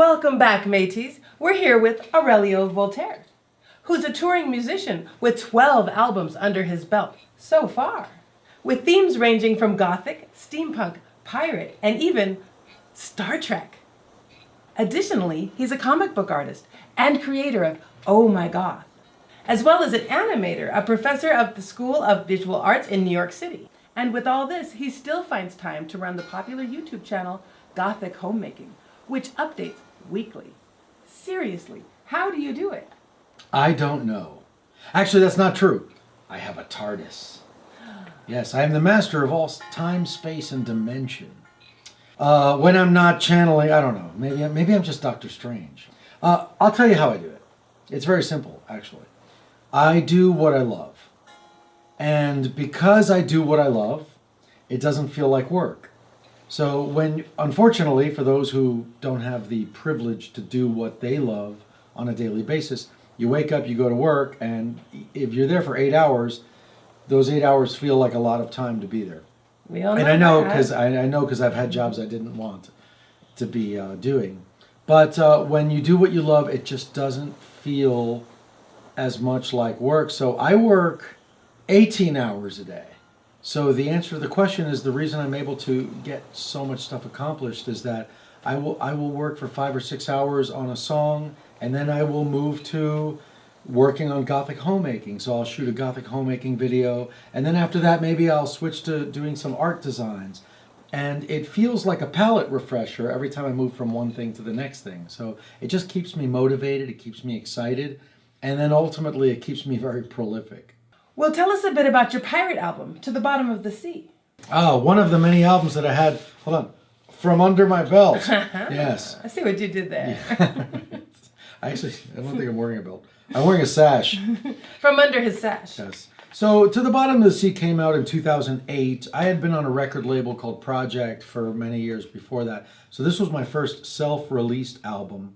Welcome back, mateys. We're here with Aurelio Voltaire, who's a touring musician with 12 albums under his belt so far, with themes ranging from Gothic, steampunk, pirate, and even Star Trek. Additionally, he's a comic book artist and creator of Oh My Goth, as well as an animator, a professor of the School of Visual Arts in New York City. And with all this, he still finds time to run the popular YouTube channel Gothic Homemaking, which updates weekly. Seriously, how do you do it? I don't know. Actually, that's not true. I have a TARDIS. Yes, I am the master of all time, space, and dimension. When I'm not channeling, I don't know. Maybe I'm just Doctor Strange. I'll tell you how I do it. It's very simple, actually. I do what I love. And because I do what I love, it doesn't feel like work. So unfortunately, for those who don't have the privilege to do what they love on a daily basis, you wake up, you go to work, and if you're there for 8 hours, those 8 hours feel like a lot of time to be there. We all know and I know that. because I've had jobs I didn't want to be doing. But when you do what you love, it just doesn't feel as much like work. So I work 18 hours a day. So the answer to the question is, the reason I'm able to get so much stuff accomplished is that I will work for 5 or 6 hours on a song, and then I will move to working on Gothic Homemaking. So I'll shoot a Gothic Homemaking video, and then after that maybe I'll switch to doing some art designs. And it feels like a palette refresher every time I move from one thing to the next thing. So it just keeps me motivated, it keeps me excited, and then ultimately it keeps me very prolific. Well, tell us a bit about your pirate album, To the Bottom of the Sea. Oh, one of the many albums that I had, hold on, from under my belt. Yes. I see what you did there. I don't think I'm wearing a belt. I'm wearing a sash. From under his sash. Yes. So, To the Bottom of the Sea came out in 2008. I had been on a record label called Project for many years before that. So this was my first self-released album.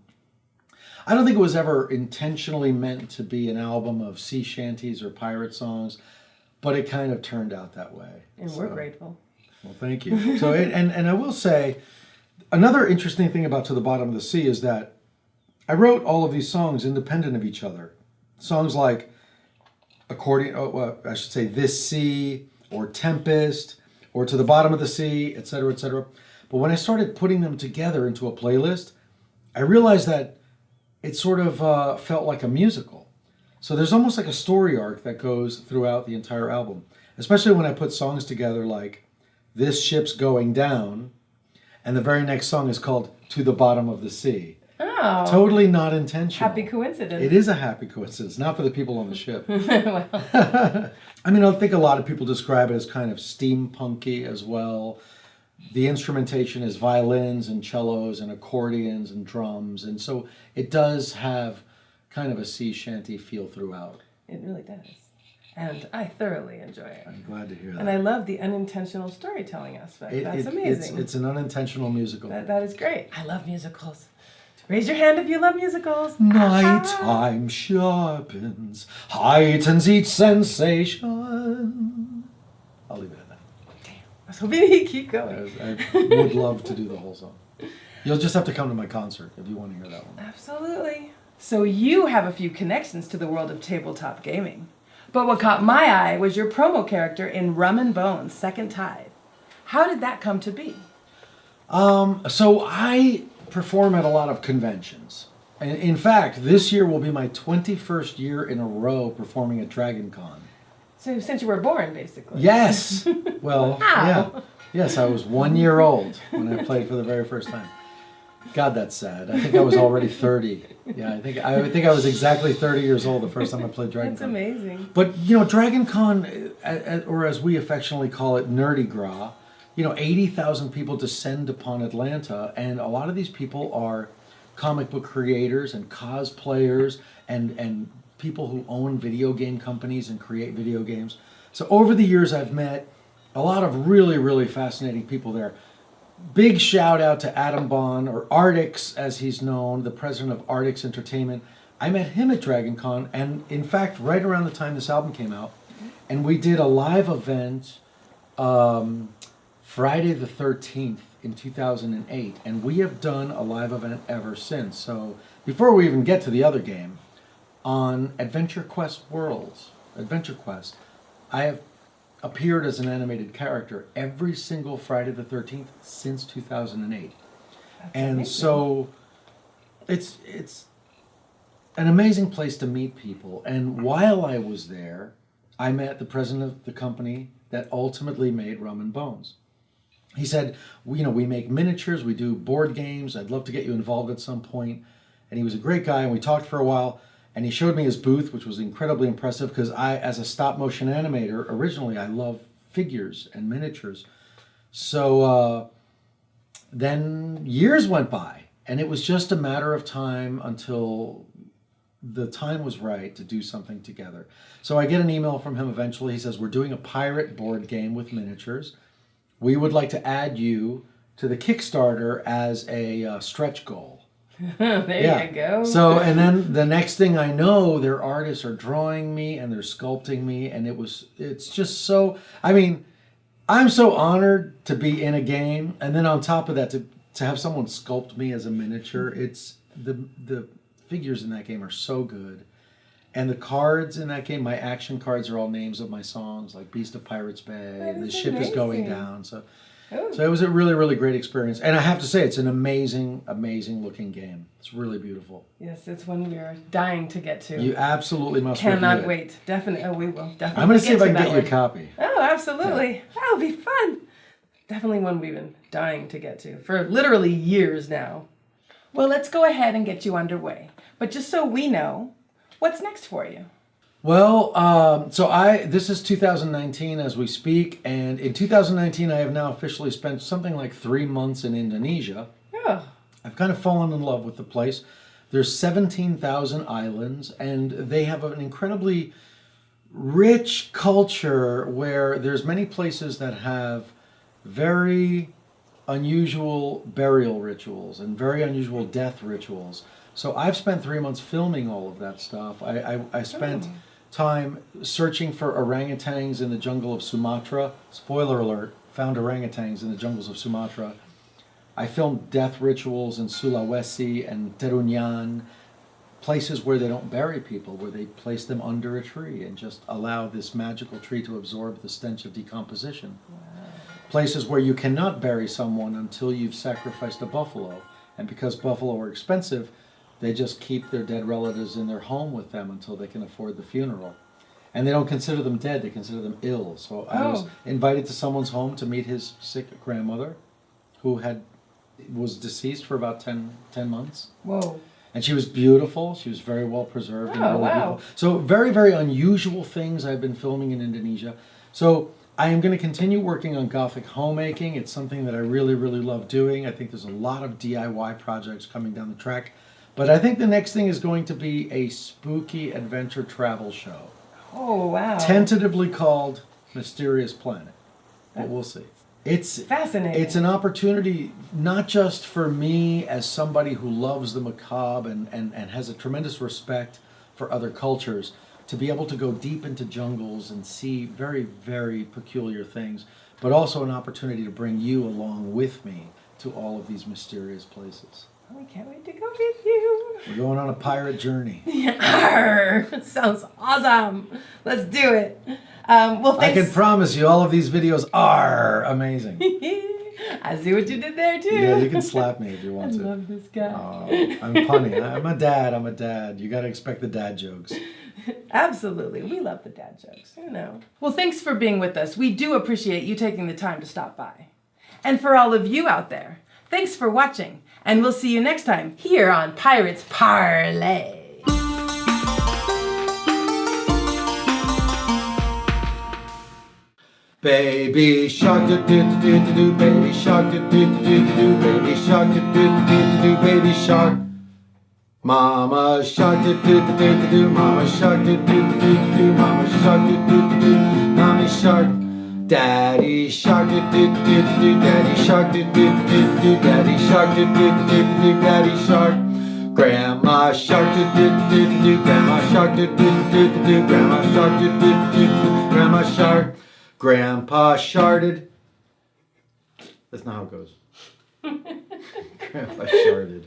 I don't think it was ever intentionally meant to be an album of sea shanties or pirate songs, but it kind of turned out that way. And we're grateful. Well, thank you. So, and I will say, another interesting thing about To the Bottom of the Sea is that I wrote all of these songs independent of each other. Songs like This Sea, or Tempest, or To the Bottom of the Sea, etc., etc. But when I started putting them together into a playlist, I realized that it sort of felt like a musical. So there's almost like a story arc that goes throughout the entire album, especially when I put songs together like This Ship's Going Down, and the very next song is called To the Bottom of the Sea. Oh. Totally not intentional. Happy coincidence. It is a happy coincidence, not for the people on the ship. Well. I mean, I think a lot of people describe it as kind of steampunky as well. The instrumentation is violins and cellos and accordions and drums, and so it does have kind of a sea shanty feel throughout. It really does. And I thoroughly enjoy it. I'm glad to hear that. And I love the unintentional storytelling aspect. That's amazing. It's an unintentional musical. That is great. I love musicals. Raise your hand if you love musicals. Nighttime sharpens, heightens each sensation. I'll leave it at that. I was hoping he'd keep going. I would love to do the whole song. You'll just have to come to my concert if you want to hear that one. Absolutely. So you have a few connections to the world of tabletop gaming. But what caught my eye was your promo character in Rum and Bones, Second Tide. How did that come to be? So I perform at a lot of conventions. And in fact, this year will be my 21st year in a row performing at Dragon Con. So since you were born, basically. Yes. Well, Wow. yeah. Yes, I was 1 year old when I played for the very first time. God, that's sad. I think I was already 30. Yeah, I think I was exactly 30 years old the first time I played Dragon That's Con. amazing. But, Dragon Con, or as we affectionately call it, Nerdy Gras, 80,000 people descend upon Atlanta, and a lot of these people are comic book creators and cosplayers and people who own video game companies and create video games. So over the years, I've met a lot of really, really fascinating people there. Big shout out to Adam Bond, or Artix as he's known, the president of Artix Entertainment. I met him at Dragon Con, and in fact, right around the time this album came out, and we did a live event Friday the 13th in 2008, and we have done a live event ever since. So before we even get to the other game, on Adventure Quest Worlds, Adventure Quest, I have appeared as an animated character every single Friday the 13th since 2008. And amazing. so it's an amazing place to meet people. And while I was there, I met the president of the company that ultimately made Rum and Bones. He said, we make miniatures, we do board games, I'd love to get you involved at some point. And he was a great guy, and we talked for a while, and he showed me his booth, which was incredibly impressive, because I, as a stop motion animator, originally I love figures and miniatures. So then years went by, and it was just a matter of time until the time was right to do something together. So I get an email from him eventually. He says, we're doing a pirate board game with miniatures. We would like to add you to the Kickstarter as a stretch goal. There you go. So, and then the next thing I know, their artists are drawing me and they're sculpting me, and it's just so, I mean, I'm so honored to be in a game, and then on top of that, to have someone sculpt me as a miniature. It's the figures in that game are so good. And the cards in that game, my action cards are all names of my songs, like Beast of Pirates Bay, That and The is Ship is Going amazing. Down. So Oh. it was a really, really great experience. And I have to say, it's an amazing, amazing looking game. It's really beautiful. Yes, it's one we are dying to get to. You absolutely must Cannot review it. wait. Definitely. Oh, we will. Definitely. I'm going to see if I can that get you a one. copy. Oh, absolutely. That'll be fun. Definitely one we've been dying to get to for literally years now. Well, let's go ahead and get you underway. But just so we know, what's next for you? Well, this is 2019 as we speak, and in 2019 I have now officially spent something like 3 months in Indonesia. Oh, I've kind of fallen in love with the place. There's 17,000 islands, and they have an incredibly rich culture where there's many places that have very unusual burial rituals and very unusual death rituals. So I've spent 3 months filming all of that stuff. I spent time searching for orangutans in the jungle of Sumatra. Spoiler alert, found orangutans in the jungles of Sumatra. I filmed death rituals in Sulawesi and Terunyan, places where they don't bury people, where they place them under a tree and just allow this magical tree to absorb the stench of decomposition. Wow. Places where you cannot bury someone until you've sacrificed a buffalo. And because buffalo are expensive, they just keep their dead relatives in their home with them until they can afford the funeral. And they don't consider them dead, they consider them ill. So I was invited to someone's home to meet his sick grandmother, who was deceased for about 10 months. whoa. And she was beautiful. She was very well preserved. And Oh, really wow. beautiful. So very, very unusual things I've been filming in Indonesia. So I am going to continue working on Gothic Homemaking. It's something that I really, really love doing. I think there's a lot of DIY projects coming down the track. But I think the next thing is going to be a spooky adventure travel show. Oh, wow. Tentatively called Mysterious Planet. But we'll see. It's fascinating. It's an opportunity not just for me as somebody who loves the macabre and has a tremendous respect for other cultures, to be able to go deep into jungles and see very, very peculiar things, but also an opportunity to bring you along with me to all of these mysterious places. We can't wait to go with you. We're going on a pirate journey. Arr, sounds awesome. Let's do it. Well, I thanks. can promise you all of these videos are amazing. I see what you did there, too. Yeah, you can slap me if you I want to. love this guy. Oh, I'm punny. I'm a dad. You got to expect the dad jokes. Absolutely. We love the dad jokes, you know. Well, thanks for being with us. We do appreciate you taking the time to stop by. And for all of you out there, thanks for watching. And we'll see you next time here on Pirates Parley. Baby shark do do do do do, baby shark do do do do, baby shark do do do do, baby shark. Mama shark do do do do, mama shark do do do do, mama shark do do do, mommy shark. Daddy shark do do do do, daddy shark do do do do, daddy shark do do do do, daddy shark. Grandma shark do do do do, grandma shark do do do do, grandma shark do do do do, grandma shark. Grandpa sharted. That's not how it goes. Crap, I sharded.